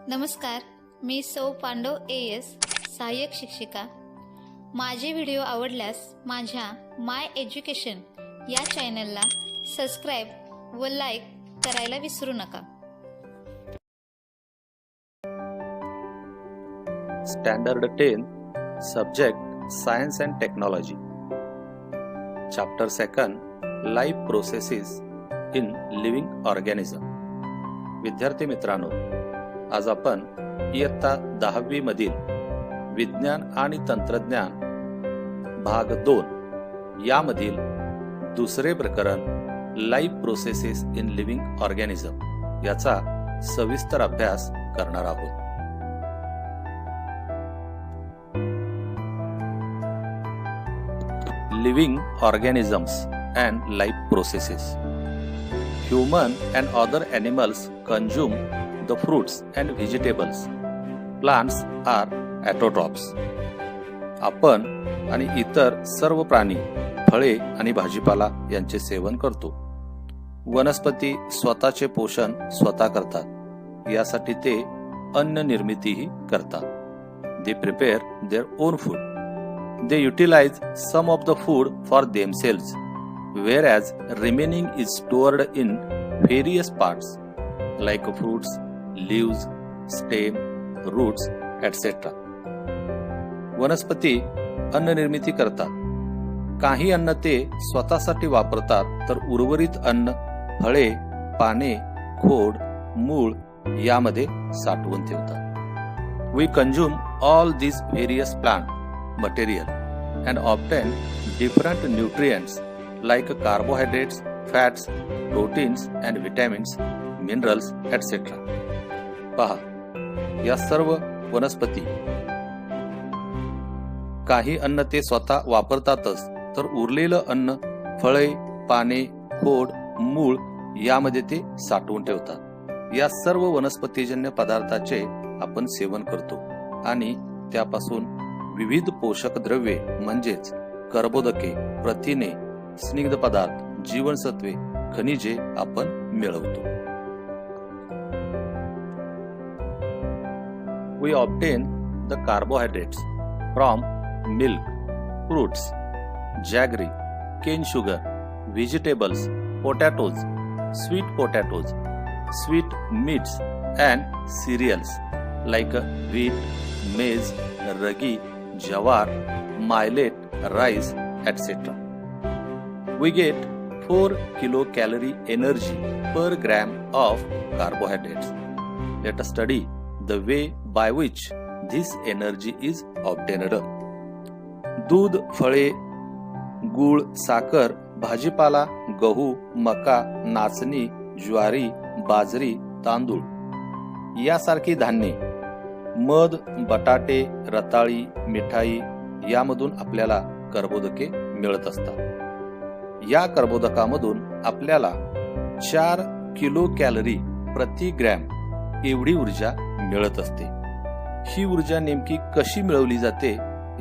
नमस्कार, मी सौ पांडव AS सहाय्यक शिक्षिका. माझे व्हिडिओ आवडल्यास माझ्या माय एज्युकेशन या चॅनलला सबस्क्राईब व लाईक करायला विसरू नका. Standard 10 Subject Science and Technology Chapter 2 Life Processes in Living Organism. विद्यार्थी मित्रांनो, आज आपण इयत्ता 10वी मधील विज्ञान आणि तंत्रज्ञान भाग 2 यामधील दुसरे प्रकरण life processes in living organism याचा सविस्तर अभ्यास करणार आहोत. Living organisms and life processes. Human and other animals consume the fruits and vegetables. Plants are autotrophs. आपण आणि इतर सर्व प्राणी फळे आणि भाजीपाला यांचे सेवन करतो. वनस्पती स्वतःचे पोषण स्वतः करतात. यासाठी ते अन्न निर्मितीही करतात. They prepare their own food. They utilize some of the food for themselves, whereas remaining is stored in various parts like fruits, leaves, stem, roots, etc. वनस्पती अन्न निर्मिती करतात. काही अन्न ते स्वतःसाठी वापरतात, तर उर्वरित अन्न फळे, पाने, खोड, मूळ यामध्ये साठवून ठेवतात. We consume all these various plant material and obtain different nutrients like carbohydrates, fats, proteins and vitamins, minerals, etc. पहा, या सर्व वनस्पती काही अन्न ते स्वतः वापरतातच, तर उरलेलं अन्न फळे, पाने, खोड, मूळ यामध्ये ते साठवून ठेवतात. या सर्व वनस्पतीजन्य पदार्थाचे आपण सेवन करतो आणि त्यापासून विविध पोषक द्रव्ये म्हणजेच कर्बोदके, प्रथिने, स्निग्ध पदार्थ, जीवनसत्वे, खनिजे आपण मिळवतो. We obtain the carbohydrates from milk, fruits, jaggery, cane sugar, vegetables, potatoes, sweet potatoes, sweet meats and cereals like wheat, maize, ragi, jawar, millet, rice, etc. We get 4 kilocalorie energy per gram of carbohydrates. Let us study the way by which this energy is obtained. दूध, फळे, गूळ, साखर, भाजीपाला, गहू, मका, नाचणी, ज्वारी, बाजरी, तांदूळ यासारखी धान्ये, मध, बटाटे, रताळी, मिठाई यामधून आपल्याला कर्बोदके मिळत असतात. या कर्बोदकामधून आपल्याला 4 किलो कॅलरी प्रति ग्रॅम एवढी ऊर्जा मिळत असते. ही ऊर्जा नेमकी कशी मिळवली जाते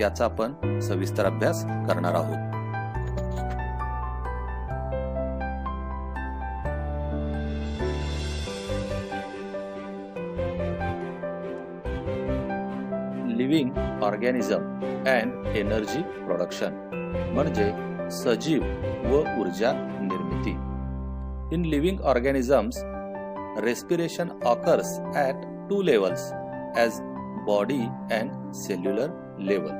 याचा आपण सविस्तर अभ्यास करणार आहोत. Living organism and energy production म्हणजे सजीव व ऊर्जा निर्मिती. In living organisms respiration occurs at 2 levels as body and cellular level.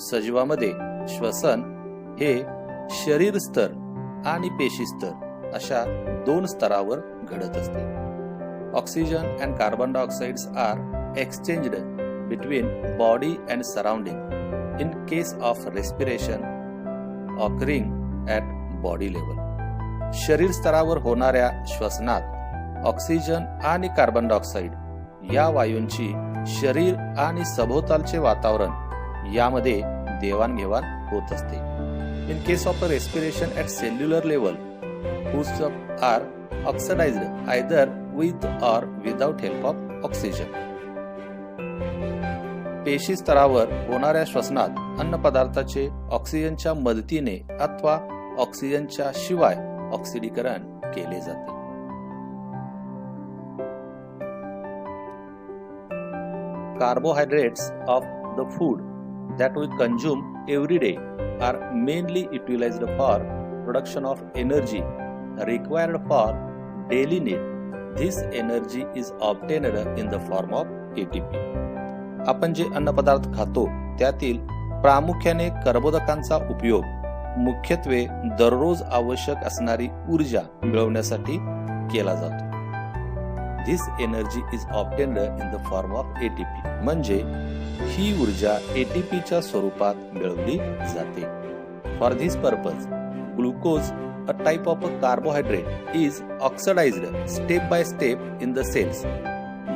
सजीवामध्ये श्वसन हे शरीर स्तर आणि पेशी स्तर अशा 2 स्तरावर घडत असते. Oxygen and carbon dioxides are exchanged between body and surrounding in case of respiration occurring at body level. शरीर स्तरावर होणाऱ्या श्वसनात ऑक्सिजन आणि कार्बन डायऑक्साइड या वायूंची शरीर आणि सभोवतालचे वातावरण यामध्ये देवाणघेवाण होत असते. In case of respiration at cellular level, foods are oxidized either with or without help of oxygen. पेशी स्तरावर होणाऱ्या श्वसनात अन्न पदार्थाचे ऑक्सिजनच्या मदतीने अथवा ऑक्सिजनच्या शिवाय ऑक्सिडीकरण केले जाते. carbohydrates of the food that we consume every day are mainly utilized for production of energy required for daily need. This energy is obtained in the form of ATP. आपण जे अन्नपदार्थ खातो त्यातील प्रामुख्याने कर्बोदकांचा उपयोग मुख्यत्वे दररोज आवश्यक असणारी ऊर्जा मिळवण्यासाठी केला जातो. This energy is obtained in the form of ATP. म्हणजे ही ऊर्जा ATP च्या स्वरूपात मिळवली जाते. For this purpose, glucose, a type of a carbohydrate, is oxidized step by step in the cells.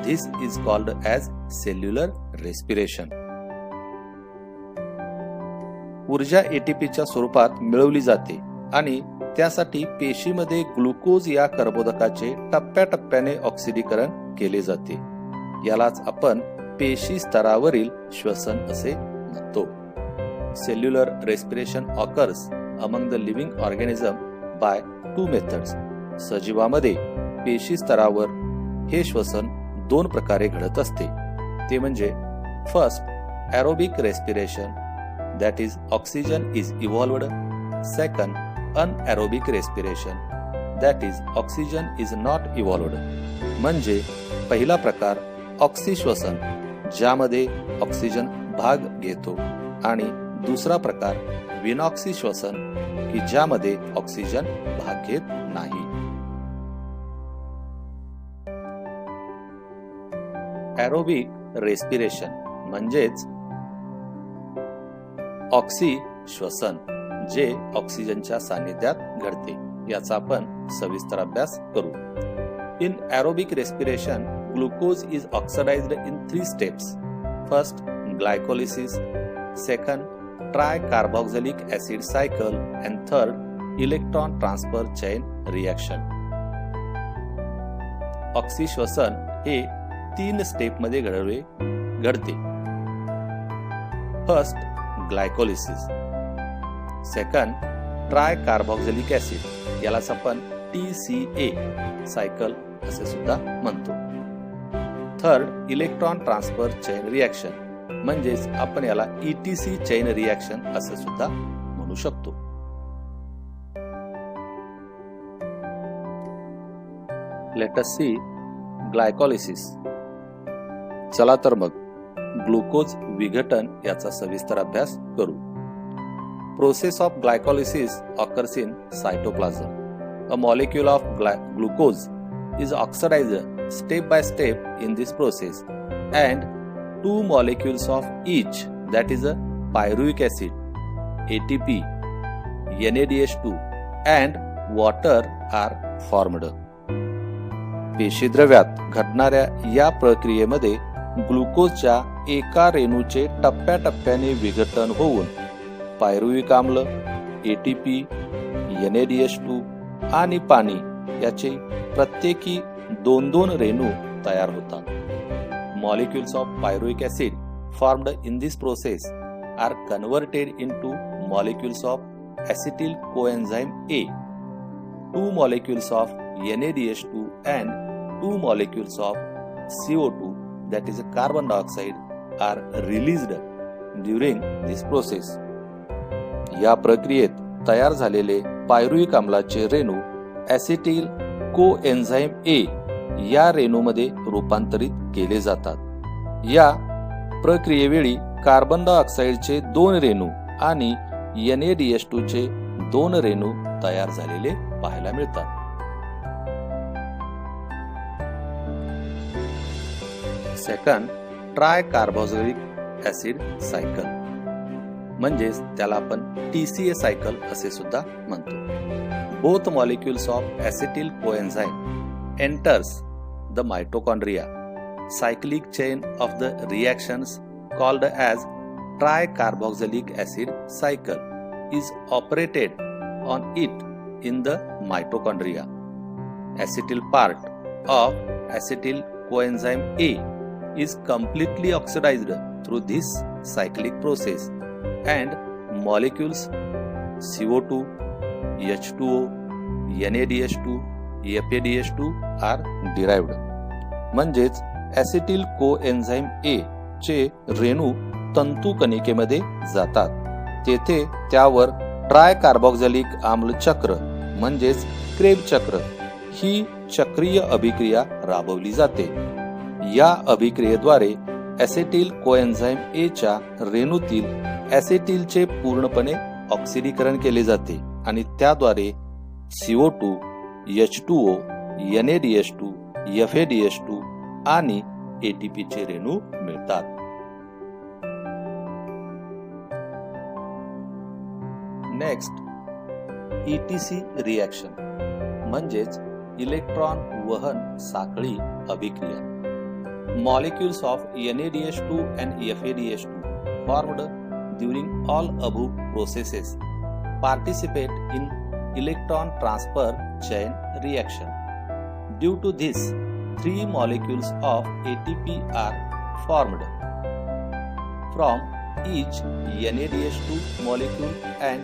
This is called as cellular respiration. ऊर्जा ATP च्या स्वरूपात मिळवली जाते आणि त्यासाठी पेशीमध्ये ग्लुकोज या कर्बोदकाचे टप्प्याटप्प्याने ऑक्सिडीकरण केले जाते. यालाच आपण पेशी स्तरावरील श्वसन असे म्हणतो. Cellular respiration occurs among the living organism by 2 methods. सजीवामध्ये पेशी स्तरावर हे श्वसन 2 प्रकारे घडत असते. ते म्हणजे first aerobic respiration, that is oxygen is evolved. Second, anaerobic respiration, that is oxygen is not evolved. म्हणजे पहिला प्रकार ऑक्सिश्वसन ज्यामध्ये ऑक्सिजन भाग घेतो आणि दुसरा प्रकार विनॉक्सी श्वसन की ज्यामध्ये ऑक्सिजन भाग घेत नाही. एरोबिक रेस्पिरेशन म्हणजेच ऑक्सी श्वसन जे ऑक्सिजनच्या सानिध्यात घडते. याचा आपण सविस्तर अभ्यास करू. In aerobic respiration glucose is oxidised in 3 steps. First glycolysis, second tricarboxylic acid cycle and third electron transfer chain reaction. ऑक्सी श्वसन हे 3 स्टेप मध्ये घडते. First glycolysis, second tricarboxylic acid यालाच आपण TCA सायकल असे सुद्धा म्हणतो. Third electron transfer chain reaction म्हणजेच आपण याला ETC चेन रिएक्शन असे सुद्धा म्हणू शकतो. Let us see glycolysis. चला तर मग ग्लुकोज विघटन याचा सविस्तर अभ्यास करू. Process of glycolysis occurs in cytoplasm. A molecule of glucose is oxidized step by step in this process and 2 molecules of each, that is a pyruvic acid, ATP, NADH2 and water are formed. पेशीद्रव्यात घडणाऱ्या या प्रक्रियेमध्ये ग्लुकोजच्या एका रेणूचे टप्प्याटप्प्याने विघटन होऊन pyruvic आम्ल, ATP, NADH2 आणि पाणी याचे प्रत्येकी 2-2 रेणू तयार होतात. Molecules of pyruvic acid formed in this process are converted into molecules of acetyl coenzyme A. 2 molecules of NADH2 and 2 molecules of CO2, that is carbon dioxide, are released during this process. या प्रक्रियेत तयार झालेले pyruvic आम्लाचे Renu ऍसिटिल कोएन्झाइम A या रेणूमध्ये रूपांतरित केले जातात. या प्रक्रियेवेळी carbon डायऑक्साइडचे 2 रेणू आणि NADH2 चे 2 रेणू तयार झालेले पाहायला मिळतात. सेकंड ट्रायकार्बोक्सिलिक ऍसिड सायकल म्हणजेच त्याला आपण TCA सायकल असे सुद्धा म्हणतो. Both molecules of acetyl coenzyme enters the mitochondria. Cyclic chain of the reactions called as tricarboxylic acid cycle is operated on it in the mitochondria. Acetyl part of acetyl coenzyme A is completely oxidized through this cyclic process and molecules CO2, H2O, NADH2, FADH2 are derived. म्हणजेच ऍसिटिल कोएन्झाइम A चे रेणू तंतू कणिकेमध्ये जातात. तेथे त्यावर try carboxylic आम्ल चक्र म्हणजेच crab चक्र ही चक्रीय अभिक्रिया राबवली जाते. या अभिक्रियेद्वारे ॲसेटिल कोएन्झाइम ए च्या रेणूतील ॲसेटिलचे पूर्णपणे ऑक्सिडीकरण केले जाते आणि त्याद्वारे CO2, H2O, NADH2, FADH2 आणि ATP चे रेणू मिळतात. नेक्स्ट, ETC रिॲक्शन म्हणजेच इलेक्ट्रॉन वहन साखळी अभिक्रिया. Molecules of NADH2 and FADH2 formed during all above processes participate in electron transfer chain reaction. Due to this, 3 molecules of ATP are formed from each NADH2 molecule and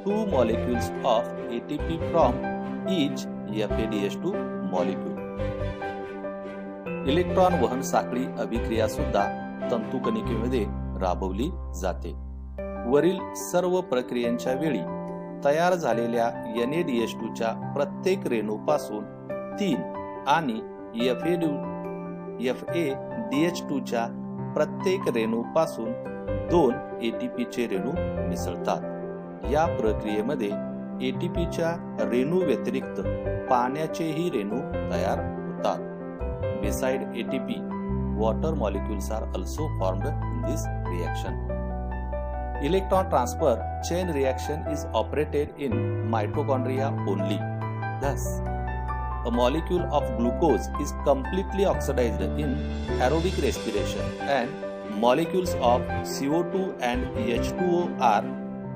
2 molecules of ATP from each FADH2 molecule. Electron वहन साखळी अभिक्रिया सुद्धा तंतुकणिकेमध्ये राबवली जाते. वरील सर्व प्रक्रियांच्या वेळी तयार झालेल्या NADH2 च्या प्रत्येक रेणूपासून 3 आणि FADH2 च्या प्रत्येक रेणूपासून 2 ATP चे रेणू मिसळतात. या प्रक्रियेमध्ये ATP च्या रेणू व्यतिरिक्त पाण्याचेही रेणू तयार होतात. Beside ATP, water molecules are also formed in this reaction. Electron transfer chain reaction is operated in mitochondria only. Thus, a molecule of glucose is completely oxidized in aerobic respiration and molecules of CO2 and H2O are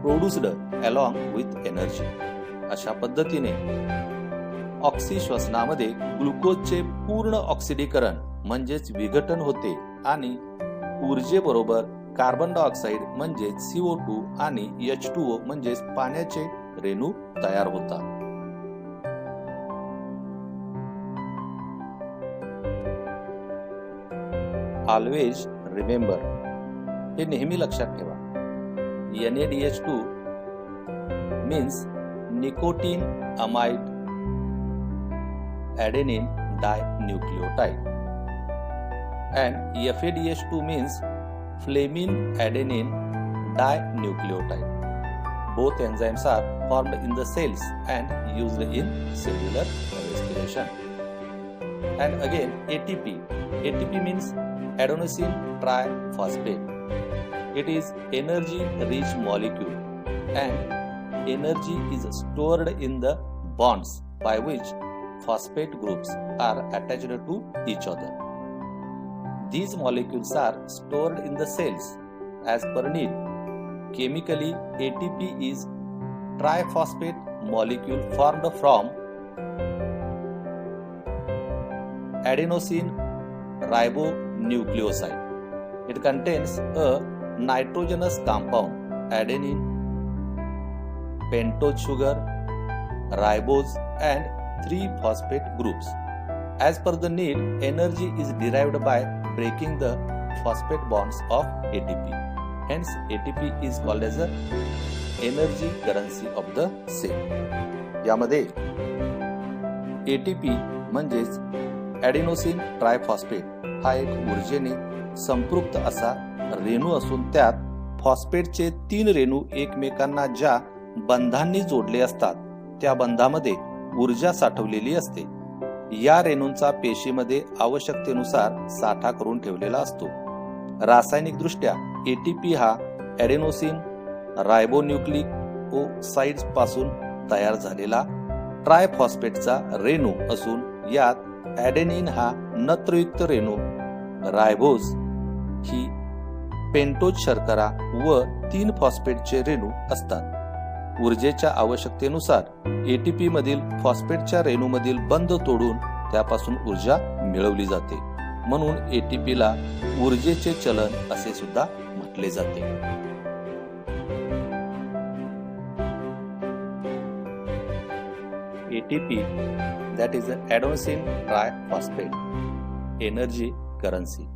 produced along with energy. अशा पद्धतीने ऑक्सिश्वसनामध्ये ग्लुकोजचे पूर्ण ऑक्सिडीकरण म्हणजेच विघटन होते आणि ऊर्जेबरोबर carbon dioxide म्हणजेच CO2 आणि H2O म्हणजेच पाण्याचे रेणू तयार होतात. ऑलवेज रिमेंबर, हे नेहमी लक्षात ठेवा, NADH2 means nicotine amide adenine dinucleotide and FADH2 means flamine adenine dinucleotide. Both enzymes are formed in the cells and used in cellular respiration. And again ATP means adenosine triphosphate. It is energy rich molecule and energy is stored in the bonds by which phosphate groups are attached to each other. These molecules are stored in the cells as per need. Chemically, ATP is triphosphate molecule formed from adenosine ribonucleoside. It contains a nitrogenous compound adenine, pentose sugar, ribose and 3 phosphate groups. As per the need, energy is derived by breaking the phosphate bonds of ATP. Hence, ATP is called as the energy currency of the cell. यामध्ये ATP म्हणजेच ॲडेनोसिन triphosphate हा एक ऊर्जेने संपृक्त असा रेणू असून त्यात फॉस्फेटचे 3 रेणू एकमेकांना ज्या बंधांनी जोडले असतात त्या बंधामध्ये ऊर्जा साठवलेली असते. या रेणूंचा पेशीमध्ये आवश्यकतेनुसार साठा करून ठेवलेला असतो. रासायनिक दृष्ट्या ATP हा ॲडेनोसिन रायबोन्यूक्लिक पासून तयार झालेला ट्रायफॉस्फेटचा रेणू असून यात ॲडेनिन हा नत्रयुक्त रेणू, रायबोज ही पेंटोज शर्करा व 3 फॉस्फेटचे रेणू असतात. ऊर्जेच्या आवश्यकतेनुसार ATP मधील फॉस्फेटच्या रेणूमधील बंध तोडून त्यापासून ऊर्जा मिळवली जाते. म्हणून ATP ला ऊर्जेचे चलन असे सुद्धा म्हटले जाते. ATP, that is adenosine triphosphate, energy currency.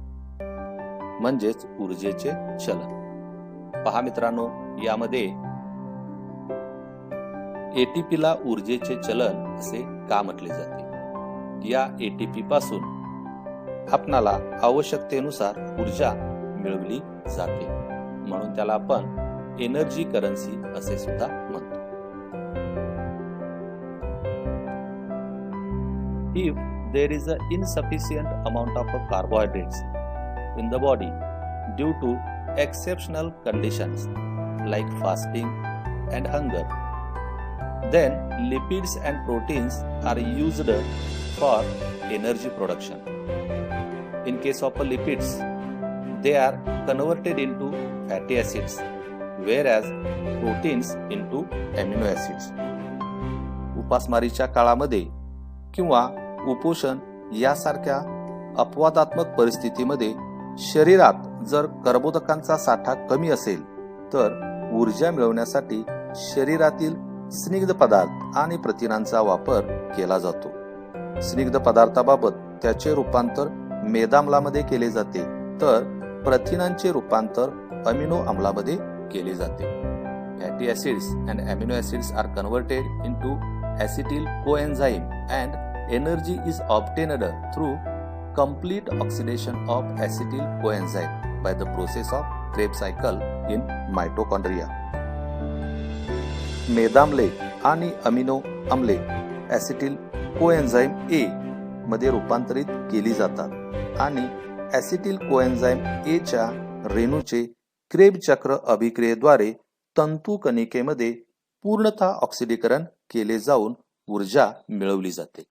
म्हणजेच ऊर्जेचे चलन। पहा मित्रांनो, यामध्ये एटीपी ला ऊर्जेचे चलन असे का म्हटले जाते? या एटीपी पासून आपणाला आवश्यकतेनुसार ऊर्जा मिळवली जाते, म्हणून त्याला आपण एनर्जी करन्सी असे सुद्धा म्हणतो। If there is an insufficient amount of carbohydrates in the body due to exceptional conditions like fasting and hunger, then lipids and proteins are used for energy production. In case of lipids, they are converted into fatty acids, whereas proteins into amino acids. उपासमारीच्या काळामध्ये किंवा उपोषण यासारख्या अपवादात्मक परिस्थितीमध्ये शरीरात जर कर्बोदकांचा साठा कमी असेल तर ऊर्जा मिळवण्यासाठी शरीरातील स्निग्ध पदार्थ आणि प्रथिनांचा वापर केला जातो। स्निग्ध पदार्थाबाबत त्याचे रूपांतर मेदाम्लामध्ये केले जाते, तर प्रथिनांचे रूपांतर अमिनो आम्लामध्ये केले जाते। Fatty acids and amino acids are converted into acetyl coenzyme and energy is obtained through complete oxidation of acetyl coenzyme by the process of Krebs cycle in mitochondria. मेदाम्ले आणि अमिनो आम्ले ऍसिटिल कोएन्झाइम ए मध्ये रूपांतरित केली जातात आणि ऍसिटिल कोएन्झाइम ए च्या रेणूचे क्रेब चक्र अभिक्रियेद्वारे तंतू कणिकेमध्ये पूर्णतः ऑक्सिडीकरण केले जाऊन ऊर्जा मिळवली जाते।